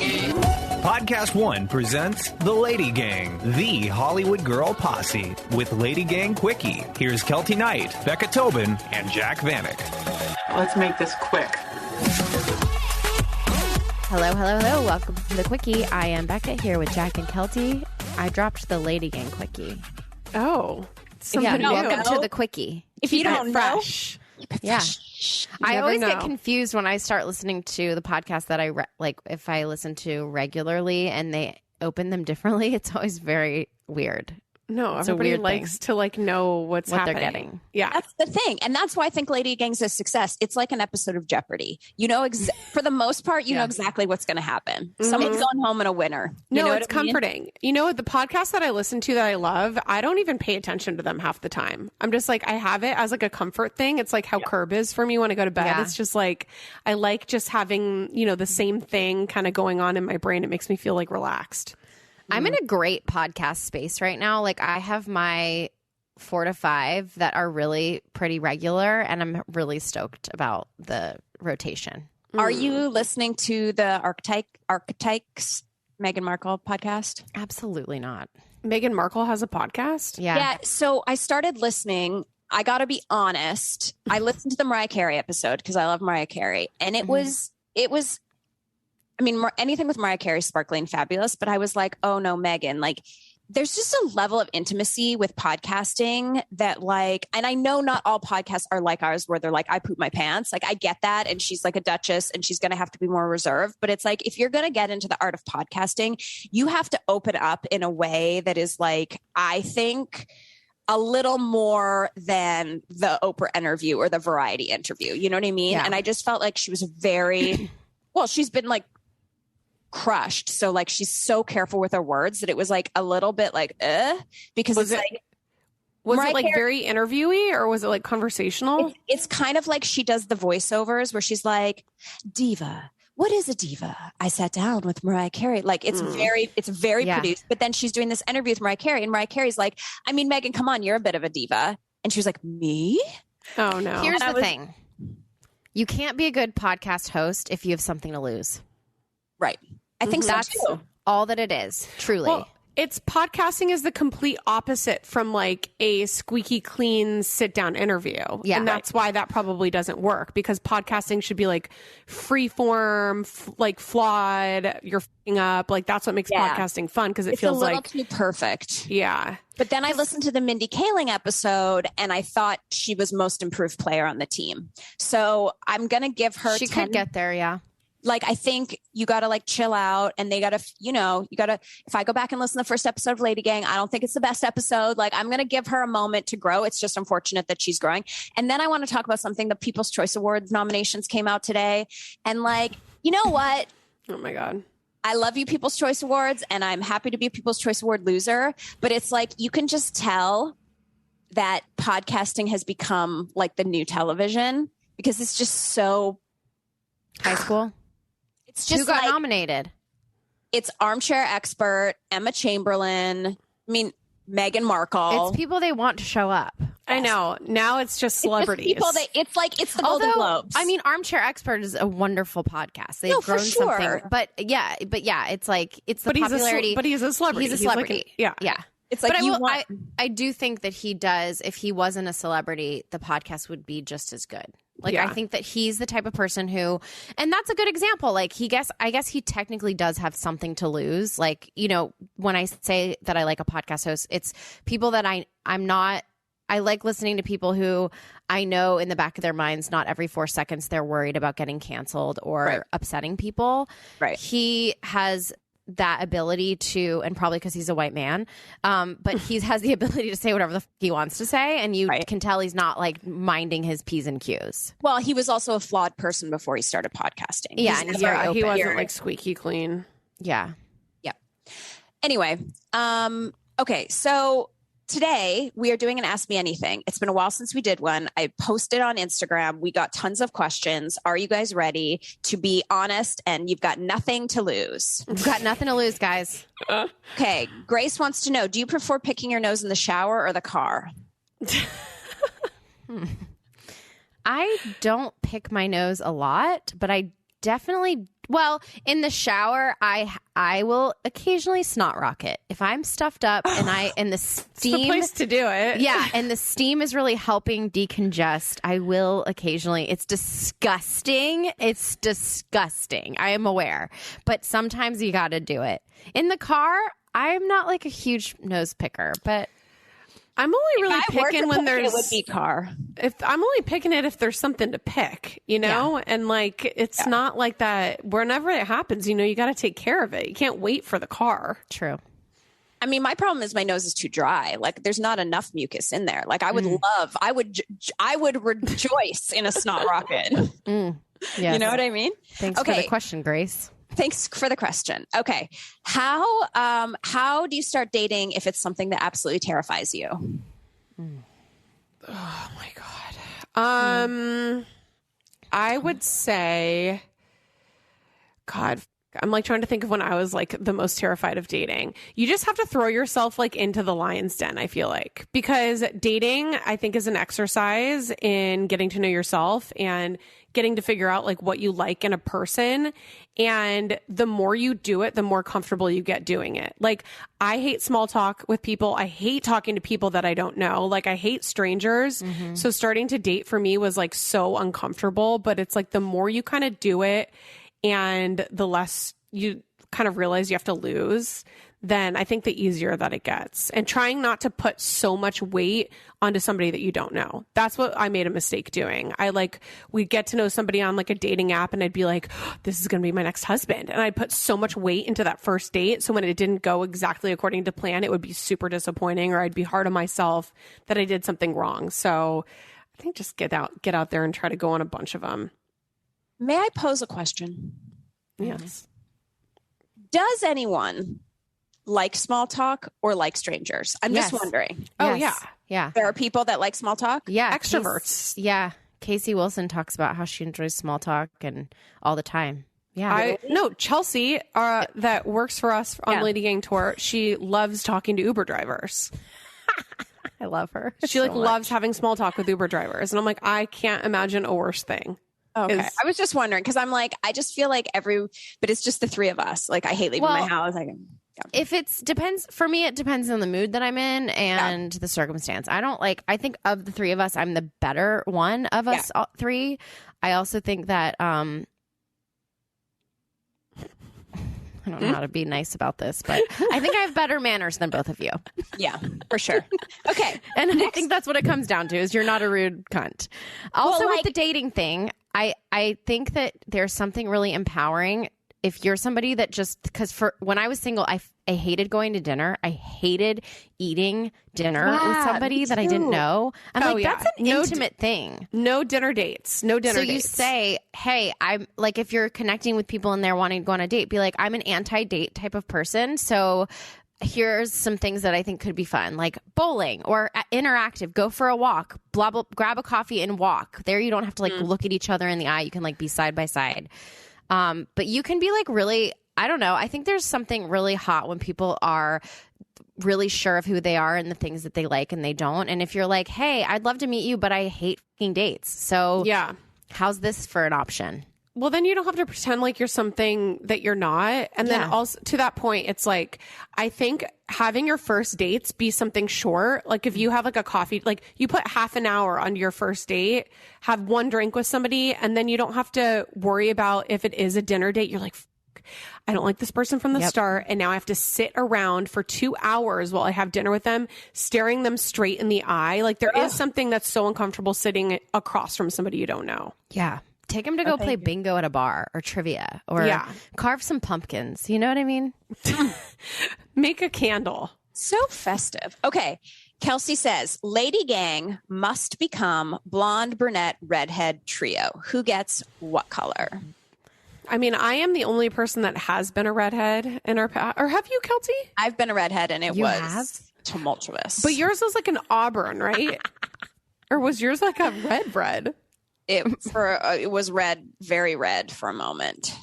Podcast One presents The LadyGang, the Hollywood Girl Posse, with LadyGang Quickie. Here's Kelty Knight, Becca Tobin, and Jack Vanek. Let's make this quick. Hello. Welcome to the Quickie. I am Becca here with Jack and Kelty. I dropped the LadyGang Quickie. Oh, welcome to the Quickie. If you don't know, yeah. I always know. get confused when I start listening to the podcast that if I listen to regularly and they open them differently. It's always very weird. No, It's a everybody weird likes thing. to know what they're happening. getting. Yeah, That's the thing. And that's why I think LadyGang's a success. It's like an episode of Jeopardy. You know, for the most part, you know exactly what's going to happen. Someone's going home and a winner. You know it's what I mean? comforting. You know, the podcasts that I listen to that I love, I don't even pay attention to them half the time. I'm just like, I have it as like a comfort thing. It's like how Curb is for me when I go to bed. Yeah. It's just like, I like just having, the same thing kind of going on in my brain. It makes me feel like relaxed. I'm in a great podcast space right now. Like I have my 4 to 5 that are really pretty regular, and I'm really stoked about the rotation. Are you listening to the Archetypes Meghan Markle podcast? Absolutely not. Meghan Markle has a podcast? Yeah. So I started listening. I got to be honest. I listened to the Mariah Carey episode because I love Mariah Carey. And it was, I mean, anything with Mariah Carey, sparkling, fabulous. But I was like, oh no, Meghan, like there's just a level of intimacy with podcasting that and I know not all podcasts are like ours where they're like, I poop my pants. Like I get that. And she's like a duchess and she's going to have to be more reserved. But it's like, if you're going to get into the art of podcasting, you have to open up in a way that is like, I think a little more than the Oprah interview or the Variety interview. You know what I mean? Yeah. And I just felt like she was very, well, she's been like crushed. So like, she's so careful with her words that it was like a little bit like, because Was it like very interviewy or was it like conversational? It's kind of like she does the voiceovers where she's like, diva. What is a diva? I sat down with Mariah Carey. Like it's very produced, but then she's doing this interview with Mariah Carey and Mariah Carey's like, I mean, Meghan, come on, you're a bit of a diva. And she was like, me? Oh no. Here's the thing. You can't be a good podcast host if you have something to lose. Right. I think That's so too. all that it is, truly. Well, it's podcasting is the complete opposite from like a squeaky clean sit down interview. Yeah. And that's why that probably doesn't work because podcasting should be like free form, like flawed, you're f***ing up. Like that's what makes podcasting fun because it feels a little like too perfect. Yeah. But then I listened to the Mindy Kaling episode and I thought she was most improved player on the team. So I'm going to give her She could get there, yeah. Like, I think you got to like chill out and they got to, if I go back and listen to the first episode of LadyGang, I don't think it's the best episode. Like, I'm going to give her a moment to grow. It's just unfortunate that she's growing. And then I want to talk about something. The People's Choice Awards nominations came out today. And like, you know what? Oh my God. I love you, People's Choice Awards, and I'm happy to be a People's Choice Award loser. But it's like, you can just tell that podcasting has become like the new television because it's just so High school. It's just Who got like, nominated? It's Armchair Expert, Emma Chamberlain, Meghan Markle. It's people they want to show up. I know. Now it's just celebrities. It's just people it's the Golden Globes. I mean, Armchair Expert is a wonderful podcast. They've grown something. But yeah, it's like, it's the popularity. But he's a celebrity. He's a celebrity. Yeah. It's like, but I do think that he does, if he wasn't a celebrity, the podcast would be just as good. Like, I think that he's the type of person who, and that's a good example. Like, I guess he technically does have something to lose. Like, when I say that I like a podcast host, it's people that I like listening to people who I know in the back of their minds, not every 4 seconds they're worried about getting canceled or upsetting people. Right. He has that ability to, and probably because he's a white man, but he has the ability to say whatever the he wants to say, and you can tell he's not like minding his P's and Q's. Well, he was also a flawed person before he started podcasting. Yeah, and he's very open. He wasn't like squeaky clean. Yeah. Anyway, okay, so today we are doing an Ask Me Anything. It's been a while since we did one. I posted on Instagram. We got tons of questions. Are you guys ready to be honest? And you've got nothing to lose. We've got nothing to lose, guys. Okay. Grace wants to know, do you prefer picking your nose in the shower or the car? I don't pick my nose a lot, but I definitely Well, in the shower, I will occasionally snot rocket. If I'm stuffed up and the steam, it's the place to do it. Yeah, and the steam is really helping decongest. I will occasionally. It's disgusting. It's disgusting. I am aware, but sometimes you got to do it. In the car, I'm not like a huge nose picker, but. I'm only really picking when there's it would be car. If I'm only picking it if there's something to pick, you know, and like it's not like that. Whenever it happens, you know, you got to take care of it. You can't wait for the car. True. I mean, my problem is my nose is too dry. Like, there's not enough mucus in there. Like, I would rejoice in a snot rocket. Yes. You know what I mean? Thanks for the question, Grace. Thanks for the question. Okay. How do you start dating if it's something that absolutely terrifies you? Oh my God. I would say, God, I'm like trying to think of when I was like the most terrified of dating. You just have to throw yourself like into the lion's den, I feel like, because dating, I think, is an exercise in getting to know yourself and getting to figure out like what you like in a person. And the more you do it, the more comfortable you get doing it. Like, I hate small talk with people. I hate talking to people that I don't know. Like, I hate strangers. Mm-hmm. So starting to date for me was like so uncomfortable, but it's like the more you kind of do it and the less you kind of realize you have to lose, then I think the easier that it gets. And trying not to put so much weight onto somebody that you don't know. That's what I made a mistake doing. We'd get to know somebody on like a dating app and I'd be like, oh, this is going to be my next husband. And I'd put so much weight into that first date. So when it didn't go exactly according to plan, it would be super disappointing, or I'd be hard on myself that I did something wrong. So I think just get out there and try to go on a bunch of them. May I pose a question? Yes. Does anyone like small talk or like strangers? I'm just wondering. Oh, yeah. There are people that like small talk? Yeah. Extroverts. Casey Wilson talks about how she enjoys small talk and all the time. Yeah. Chelsea, that works for us on LadyGang Tour, she loves talking to Uber drivers. I love her. She loves having small talk with Uber drivers. And I'm like, I can't imagine a worse thing. Okay. I was just wondering because I'm like, I just feel like but it's just the three of us. Like, I hate leaving my house. If depends for me, it depends on the mood that I'm in and the circumstance. I think of the three of us, I'm the better one of us all three. I also think that, I don't know how to be nice about this, but I think I have better manners than both of you. Yeah, for sure. Okay. And I think that's what it comes down to, is you're not a rude cunt. Also, with the dating thing, I think that there's something really empowering if you're somebody that because when I was single, I hated going to dinner. I hated eating dinner with somebody that I didn't know. I'm that's an intimate thing. No dinner dates. No dinner dates. So you say, hey, I'm like, if you're connecting with people and they're wanting to go on a date, be like, I'm an anti-date type of person. So here's some things that I think could be fun, like bowling or interactive, go for a walk, blah, blah, grab a coffee and walk. There you don't have to like look at each other in the eye. You can like be side by side. But you can be like really, I don't know. I think there's something really hot when people are really sure of who they are and the things that they like and they don't. And if you're like, hey, I'd love to meet you, but I hate fucking dates. So how's this for an option? Well, then you don't have to pretend like you're something that you're not. And then also to that point, it's like, I think having your first dates be something short. Like if you have like a coffee, like you put half an hour on your first date, have one drink with somebody, and then you don't have to worry about if it is a dinner date. You're like, I don't like this person from the start. And now I have to sit around for 2 hours while I have dinner with them, staring them straight in the eye. Like there is something that's so uncomfortable sitting across from somebody you don't know. Yeah. Take him to go play bingo at a bar or trivia or carve some pumpkins. You know what I mean? Make a candle. So festive. Okay. Kelsey says, LadyGang must become blonde, brunette, redhead trio. Who gets what color? I mean, I am the only person that has been a redhead in our past. Or have you, Kelsey? I've been a redhead and it was tumultuous. But yours was like an auburn, right? Or was yours like a red? It was red, very red for a moment.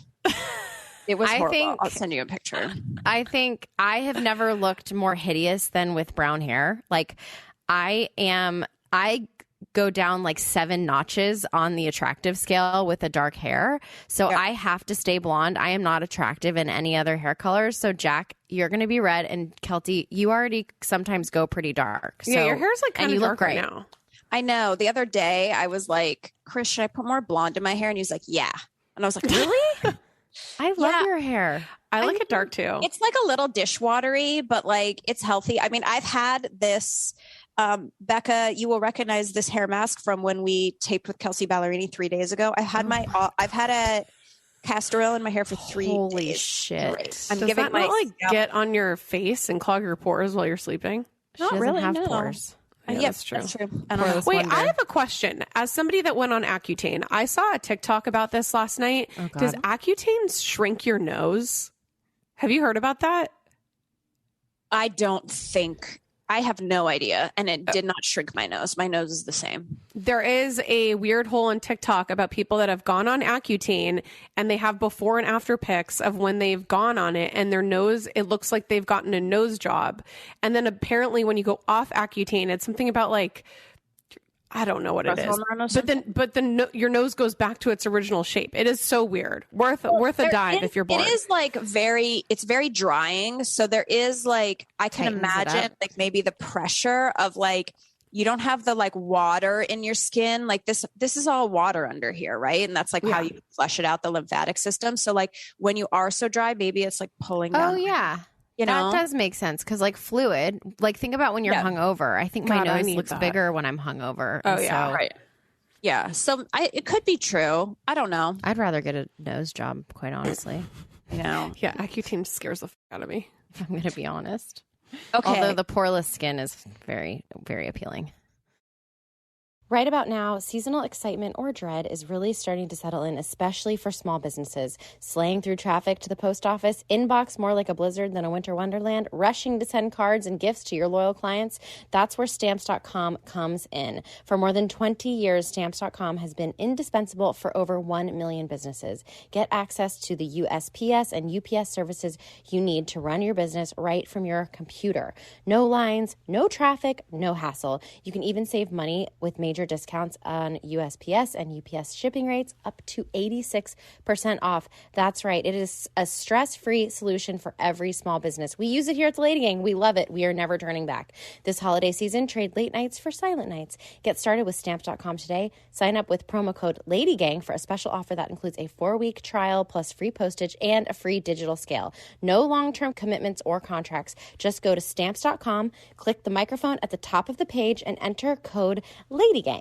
It was horrible. I'll send you a picture. I think I have never looked more hideous than with brown hair. Like I go down like 7 notches on the attractive scale with a dark hair. So I have to stay blonde. I am not attractive in any other hair colors. So Jack, you're going to be red, and Kelty, you already sometimes go pretty dark. So, yeah, your hair's like kind of dark right now. I know. The other day I was like, Chris, should I put more blonde in my hair? And he was like, yeah. And I was like, really? I love your hair. I like it dark too. It's like a little dishwatery, but like it's healthy. I mean, I've had this, Becca, you will recognize this hair mask from when we taped with Kelsey Ballerini 3 days ago. I've had I've had a castor oil in my hair for 3 days. Holy shit. I'm Does giving that my not like get on your face and clog your pores while you're sleeping? She doesn't really, have no. pores. Yeah, that's true. That's true. I don't know. Wait, I have a question. As somebody that went on Accutane, I saw a TikTok about this last night. Oh, God. Does Accutane shrink your nose? Have you heard about that? I don't think. I have no idea. And it did not shrink my nose. My nose is the same. There is a weird hole in TikTok about people that have gone on Accutane and they have before and after pics of when they've gone on it, and their nose, it looks like they've gotten a nose job. And then apparently when you go off Accutane, it's something about like, I don't know what it is, but your nose goes back to its original shape. It is so weird. Worth a dive if you're bored. It is like it's very drying. So there is like, I can imagine like maybe the pressure of like, you don't have the like water in your skin. Like this is all water under here. Right. And that's like how you flush it out, the lymphatic system. So like when you are so dry, maybe it's like pulling down. Oh yeah. You know? That does make sense because, like, fluid. Like, think about when you're hungover. I think my nose looks bigger when I'm hungover. Oh yeah, so right. Yeah, so it could be true. I don't know. I'd rather get a nose job, quite honestly. You know, yeah, Accutane scares the fuck out of me. If I'm going to be honest. Okay. Although the poreless skin is very, very appealing. Right about now, seasonal excitement or dread is really starting to settle in, especially for small businesses. Slaying through traffic to the post office, inbox more like a blizzard than a winter wonderland, rushing to send cards and gifts to your loyal clients. That's where Stamps.com comes in. For more than 20 years, Stamps.com has been indispensable for over 1 million businesses. Get access to the USPS and UPS services you need to run your business right from your computer. No lines, no traffic, no hassle. You can even save money with major discounts on USPS and UPS shipping rates up to 86% off. That's right. It is a stress-free solution for every small business. We use it here at the LadyGang. We love it. We are never turning back. This holiday season, trade late nights for silent nights. Get started with Stamps.com today. Sign up with promo code LadyGang for a special offer that includes a 4-week trial plus free postage and a free digital scale. No long-term commitments or contracts. Just go to Stamps.com, click the microphone at the top of the page, and enter code LadyGang.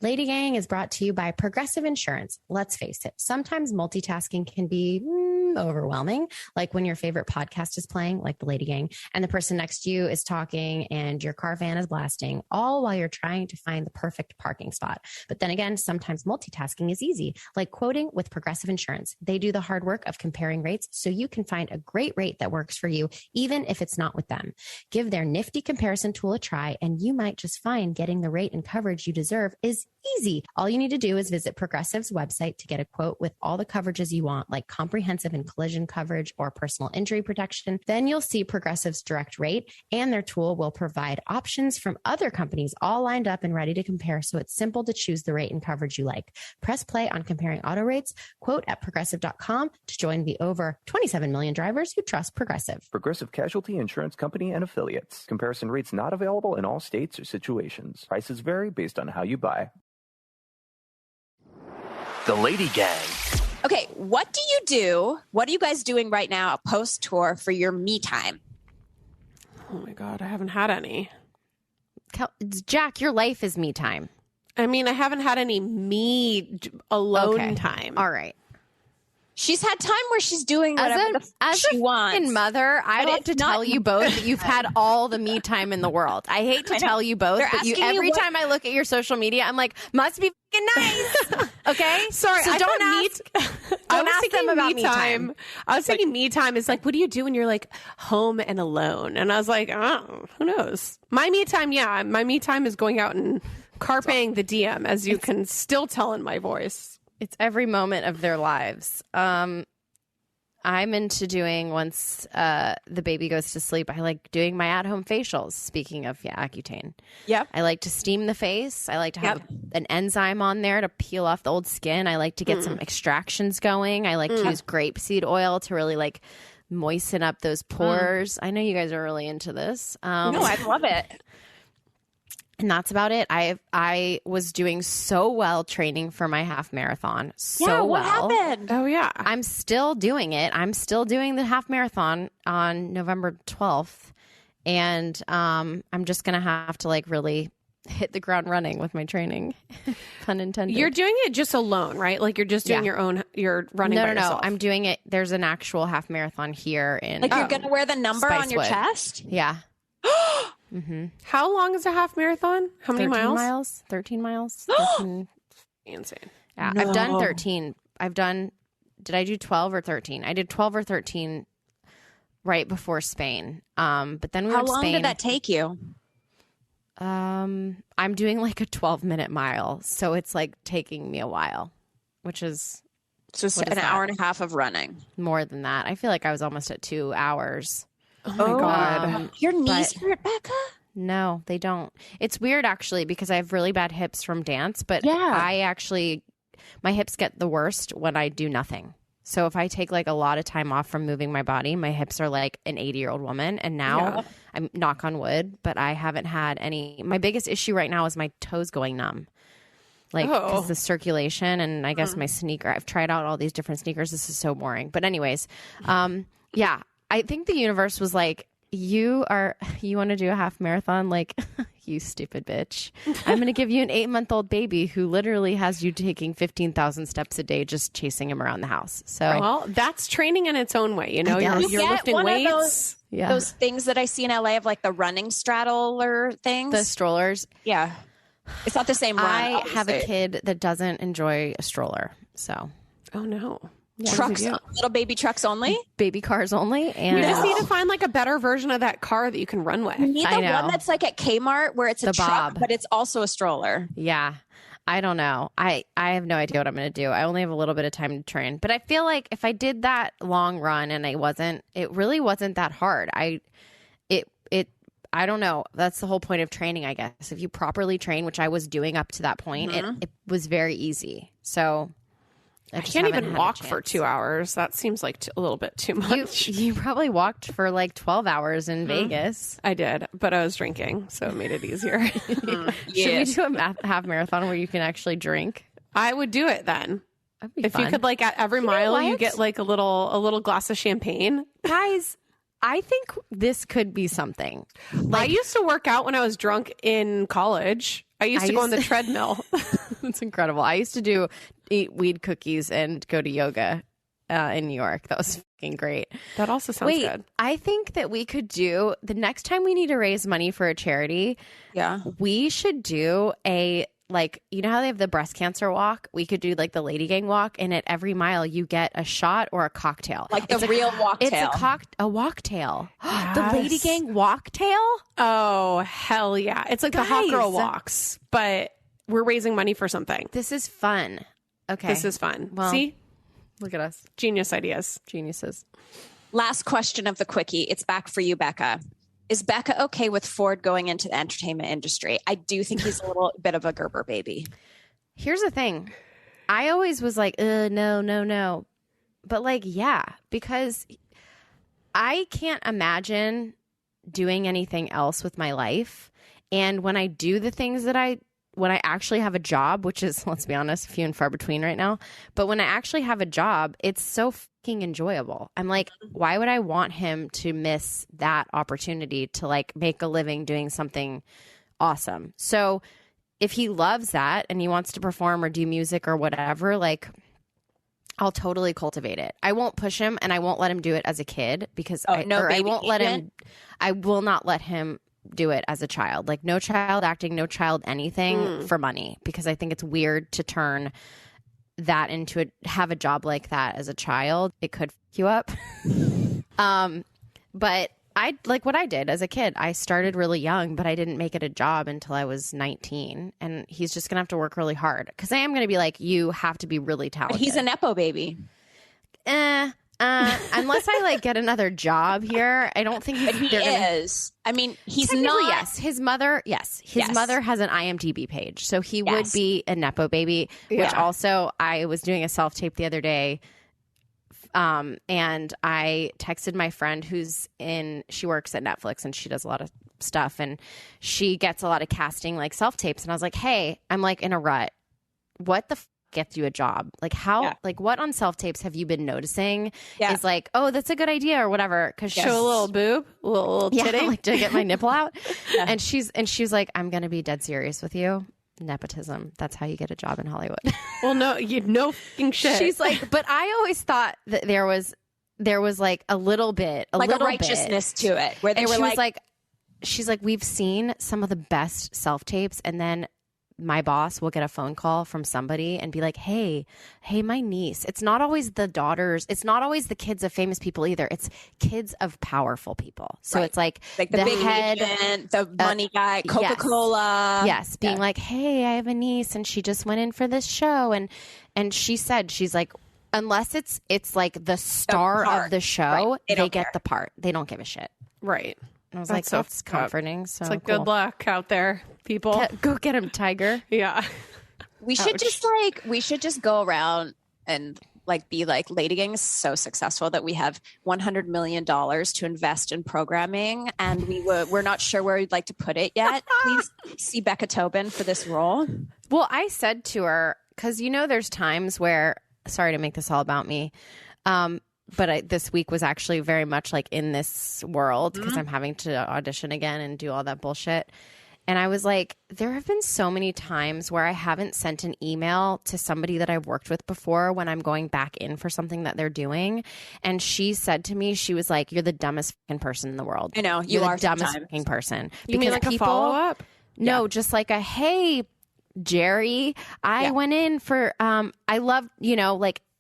LadyGang is brought to you by Progressive Insurance. Let's face it, sometimes multitasking can be overwhelming, like when your favorite podcast is playing, like the LadyGang, and the person next to you is talking and your car fan is blasting, all while you're trying to find the perfect parking spot. But then again, sometimes multitasking is easy, like quoting with Progressive Insurance. They do the hard work of comparing rates so you can find a great rate that works for you, even if it's not with them. Give their nifty comparison tool a try, and you might just find getting the rate and coverage you deserve is easy. All you need to do is visit Progressive's website to get a quote with all the coverages you want, like comprehensive and collision coverage or personal injury protection. Then you'll see Progressive's direct rate, and their tool will provide options from other companies all lined up and ready to compare, so it's simple to choose the rate and coverage you like. Press play on comparing auto rates, quote at progressive.com to join the over 27 million drivers who trust Progressive. Progressive Casualty Insurance Company and Affiliates. Comparison rates not available in all states or situations. Prices vary based on how you buy. The Lady Gang. Okay, what do you do? What are you guys doing right now post-tour for your me time? Oh my God, I haven't had any. Jack, your life is me time. I mean, I haven't had any me alone time. All right. She's had time where she's doing whatever she wants. As a mother, I have to tell you both that you've had all the me time in the world. I hate to tell you both, but every time I look at your social media, I'm like, must be fucking nice. Okay? Sorry, so don't ask them about me time. I was thinking me time is like, what do you do when you're like home and alone? And I was like, oh, who knows? My me time, yeah. My me time is going out and carping the DM, as you can still tell in my voice. It's every moment of their lives. I'm into doing once the baby goes to sleep. I like doing my at-home facials. Speaking of Accutane, I like to steam the face. I like to have an enzyme on there to peel off the old skin. I like to get some extractions going. I like to use grapeseed oil to really like moisten up those pores. I know you guys are really into this. No, I love it. And that's about it. I was doing so well training for my half marathon. What happened? Oh, yeah. I'm still doing it. I'm still doing the half marathon on November 12th. And I'm just going to have to like really hit the ground running with my training. Pun intended. You're doing it just alone, right? Like you're just doing you're running by yourself. No. I'm doing it. There's an actual half marathon here in Like you're going to wear the number on your chest? Yeah. How long is a half marathon? How many 13 miles? 13 miles. 13. Insane. Yeah, I've done 13. Did I do 12 or 13? I did 12 or 13 right before Spain. But then we went to Spain. How long did that take you? I'm doing like a 12-minute mile. So it's like taking me a while, which is just an hour and a half of running. More than that. I feel like I was almost at 2 hours. Oh my God. Your knees hurt, Becca? No, they don't. It's weird actually because I have really bad hips from dance, but my hips get the worst when I do nothing. So if I take like a lot of time off from moving my body, my hips are like an 80-year-old woman. And now I'm knock on wood, but I haven't had any. My biggest issue right now is my toes going numb. Like because the circulation and I guess my sneaker. I've tried out all these different sneakers. This is so boring. But anyways, I think the universe was like, you want to do a half marathon? Like, you stupid bitch. I'm going to give you an 8-month-old baby who literally has you taking 15,000 steps a day, just chasing him around the house. So, well, that's training in its own way. You know, you're lifting weights. Those things that I see in LA of like the running straddler things. The strollers. Yeah. It's not the same run. I have a kid that doesn't enjoy a stroller. So, oh no. Trucks, little baby trucks only, baby cars only, and you just need to find like a better version of that car that you can run with. You need the one that's like at Kmart where it's a truck, but it's also a stroller. Yeah, I don't know. I have no idea what I'm going to do. I only have a little bit of time to train, but I feel like if I did that long run and it really wasn't that hard. I don't know. That's the whole point of training, I guess. If you properly train, which I was doing up to that point, it was very easy. So. I can't even walk for 2 hours. That seems like a little bit too much. You probably walked for like 12 hours in Vegas. I did, but I was drinking, so it made it easier. Should we do a half marathon where you can actually drink? I would do it then. That'd be if fun. You could like at every mile you get like a little glass of champagne. Guys, I think this could be something. I used to work out when I was drunk in college. I used to go on the treadmill. That's incredible. I used to eat weed cookies and go to yoga in New York. That was fucking great. That also sounds good. I think that we could do the next time we need to raise money for a charity. Yeah. We should do you know how they have the breast cancer walk? We could do like the LadyGang walk, and at every mile you get a shot or a cocktail. Like the real walktail. It's a walktail. Yes. The LadyGang walktail? Oh, hell yeah. It's like the hot girl walks, but we're raising money for something. This is fun. Okay. This is fun. Well, see? Look at us. Genius ideas. Geniuses. Last question of the Quickie. It's back for you, Becca. Is Becca okay with Ford going into the entertainment industry? I do think he's a little bit of a Gerber baby. Here's the thing. I always was like, no. But like, yeah, because I can't imagine doing anything else with my life. And when I do the things when I actually have a job, which is, let's be honest, few and far between right now. But when I actually have a job, it's so fucking enjoyable. I'm like, why would I want him to miss that opportunity to like make a living doing something awesome? So if he loves that and he wants to perform or do music or whatever, like I'll totally cultivate it. I won't push him and I won't let him do it as a kid because I will not let him do it as a child. Like no child acting, no child anything for money, because I think it's weird to turn that into have a job like that as a child. It could fuck you up. But I like what I did as a kid. I started really young, but I didn't make it a job until I was 19. And he's just gonna have to work really hard because I am gonna be like, you have to be really talented. He's a Nepo baby. I unless I like get another job here, I don't think But he is. I mean, he's not. Yes, his mother. Yes, his mother has an IMDb page, so he would be a nepo baby. Which also, I was doing a self tape the other day, and I texted my friend she works at Netflix and she does a lot of stuff, and she gets a lot of casting like self tapes, and I was like, hey, I'm like in a rut. What the gets you a job? Like how, like what on self tapes have you been noticing is like, oh, that's a good idea or whatever. Cause show a little boob, a little titty. Like to get my nipple out. And she's like, I'm going to be dead serious with you. Nepotism. That's how you get a job in Hollywood. Well, no, you no fucking shit. She's like, but I always thought that there was like a little bit, a righteousness to it where they were like, she's like, we've seen some of the best self tapes, and then my boss will get a phone call from somebody and be like, hey, my niece. It's not always the daughters. It's not always the kids of famous people either. It's kids of powerful people. So it's like the big head, agent, the money guy, Coca-Cola. Yes. Being like, hey, I have a niece and she just went in for this show. And she said, she's like, unless it's like the star of the show, they get the part. They don't give a shit. Right. And I was like, that's comforting. So it's like, good luck out there, people. Go get him, Tiger. Yeah. We should just go around and like be like, LadyGang is so successful that we have $100 million to invest in programming, and we're not sure where we'd like to put it yet. Please see Becca Tobin for this role. Well, I said to her, because there's times where, sorry to make this all about me, but this week was actually very much like in this world because I'm having to audition again and do all that bullshit. And I was like, there have been so many times where I haven't sent an email to somebody that I've worked with before when I'm going back in for something that they're doing. And she said to me, she was like, you're the dumbest fucking person in the world. I know. You're the dumbest fucking person. You mean like a follow-up? No, just like a, hey, Jerry, I went in for, I love,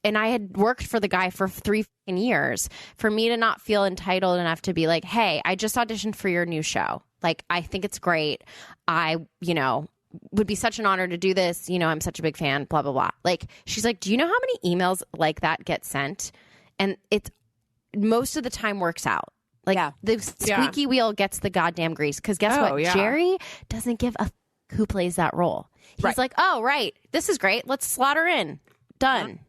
and I had worked for the guy for 3 years. For me to not feel entitled enough to be like, hey, I just auditioned for your new show. Like, I think it's great. I, would be such an honor to do this. I'm such a big fan, blah, blah, blah. Like, she's like, do you know how many emails like that get sent? And it's most of the time works out. Like, the squeaky wheel gets the goddamn grease. Because guess what? Yeah. Jerry doesn't give a who plays that role. He's like, oh, right. This is great. Let's slot her in. Done.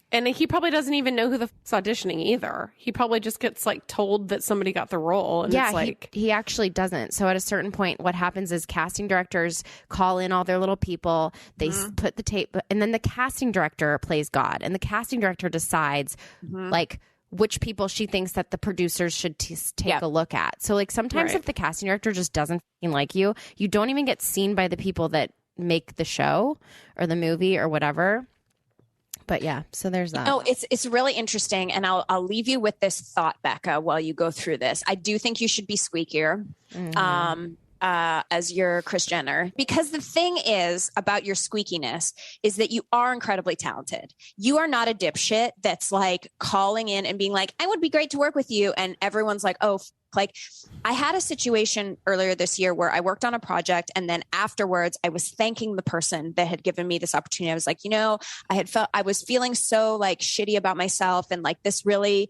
And he probably doesn't even know who the f***'s auditioning either. He probably just ggets like told that somebody got the role. And it's like he actually doesn't. So at a certain point, what happens is casting directors call in all their little people. They put the tape, and then the casting director plays God, and the casting director decides like which people she thinks that the producers should take a look at. So like sometimes if the casting director just doesn't like you, you don't even get seen by the people that make the show or the movie or whatever. But yeah, so there's that. No, it's really interesting, and I'll leave you with this thought, Becca, while you go through this. I do think you should be squeakier as your Kris Jenner, because the thing is about your squeakiness is that you are incredibly talented. You are not a dipshit that's like calling in and being like, I would be great to work with you, and everyone's like, oh. Like, I had a situation earlier this year where I worked on a project, and then afterwards I was thanking the person that had given me this opportunity. I was like, I was feeling so like shitty about myself and like this really,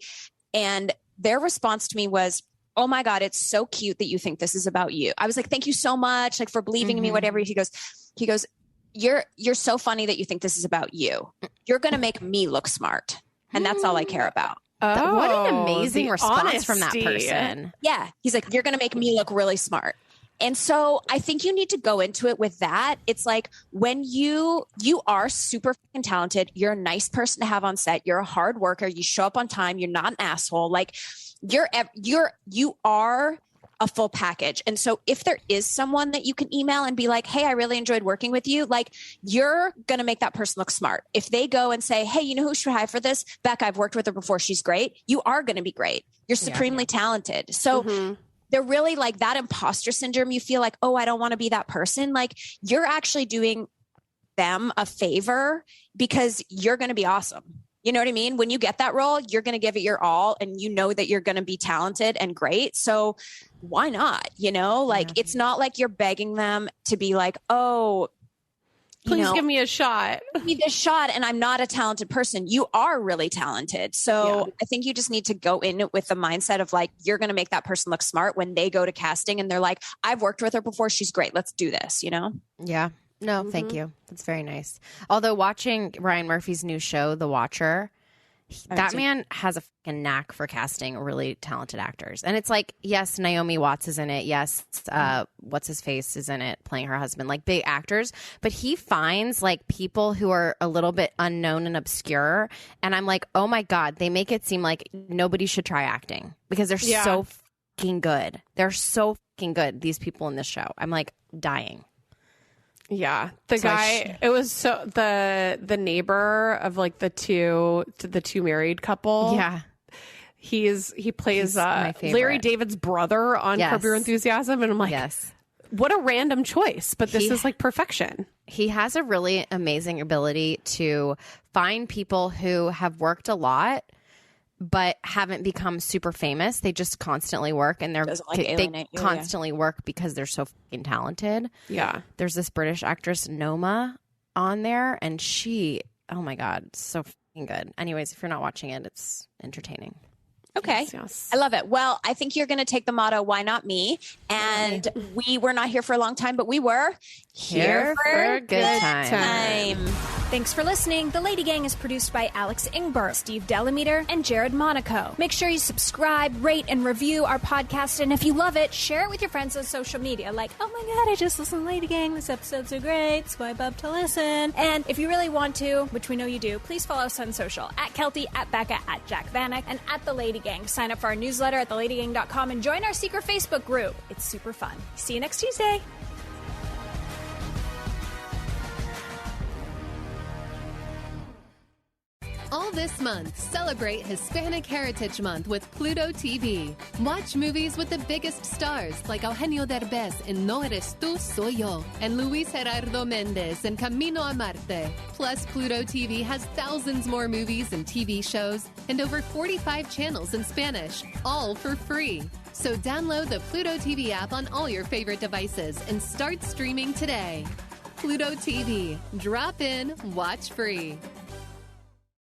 and their response to me was, oh my God, it's so cute that you think this is about you. I was like, thank you so much, like for believing in me, whatever. He goes, you're so funny that you think this is about you. You're going to make me look smart. And that's all I care about. Oh, what an amazing response from that person. Yeah. He's like, you're going to make me look really smart. And so I think you need to go into it with that. It's like when you are super fucking talented, you're a nice person to have on set. You're a hard worker. You show up on time. You're not an asshole. Like you are a full package. And so if there is someone that you can email and be like, hey, I really enjoyed working with you, like you're going to make that person look smart. If they go and say, hey, you know who should hire for this? Becca, I've worked with her before. She's great. You are going to be great. You're supremely talented. So they're really like that imposter syndrome. You feel like, oh, I don't want to be that person. Like you're actually doing them a favor because you're going to be awesome. You know what I mean? When you get that role, you're going to give it your all, and you know that you're going to be talented and great. So why not? Like, it's not like you're begging them to be like, oh, Please give me a shot. Give me this shot, and I'm not a talented person. You are really talented. So I think you just need to go in it with the mindset of like, you're going to make that person look smart when they go to casting and they're like, I've worked with her before. She's great. Let's do this, you know? Yeah. No, thank you. That's very nice. Although watching Ryan Murphy's new show, The Watcher, that man has a fucking knack for casting really talented actors. And it's like, yes, Naomi Watts is in it. Yes, what's his face is in it playing her husband, like big actors. But he finds like people who are a little bit unknown and obscure. And I'm like, oh my God, they make it seem like nobody should try acting because they're so fucking good. They're so fucking good, these people in this show. I'm like dying. Yeah, the guy. It was the neighbor of like the two married couple. Yeah, he plays my favorite. Larry David's brother on Curb Your Enthusiasm, and I'm like, what a random choice, but this is like perfection. He has a really amazing ability to find people who have worked a lot but haven't become super famous. They just constantly work, and they constantly work because they're so fucking talented. Yeah. There's this British actress, Noma, on there, and she, oh my God, so fucking good. Anyways, if you're not watching it, it's entertaining. Okay. Yes. I love it. Well, I think you're going to take the motto, why not me? And we were not here for a long time, but we were here for a good time. Thanks for listening. The Lady Gang is produced by Alex Ingber, Steve Delameter, and Jared Monaco. Make sure you subscribe, rate, and review our podcast. And if you love it, share it with your friends on social media. Like, oh my God, I just listened to Lady Gang. This episode's so great. Swipe up to listen. And if you really want to, which we know you do, please follow us on social. At Kelty, at Becca, at Jack Vanek, and at The Lady Gang. Sign up for our newsletter at theladygang.com and join our secret Facebook group. It's super fun. See you next Tuesday. All this month, celebrate Hispanic Heritage Month with Pluto TV. Watch movies with the biggest stars like Eugenio Derbez in No Eres Tú, Soy Yo, and Luis Gerardo Méndez in Camino a Marte. Plus, Pluto TV has thousands more movies and TV shows and over 45 channels in Spanish, all for free. So download the Pluto TV app on all your favorite devices and start streaming today. Pluto TV. Drop in, watch free.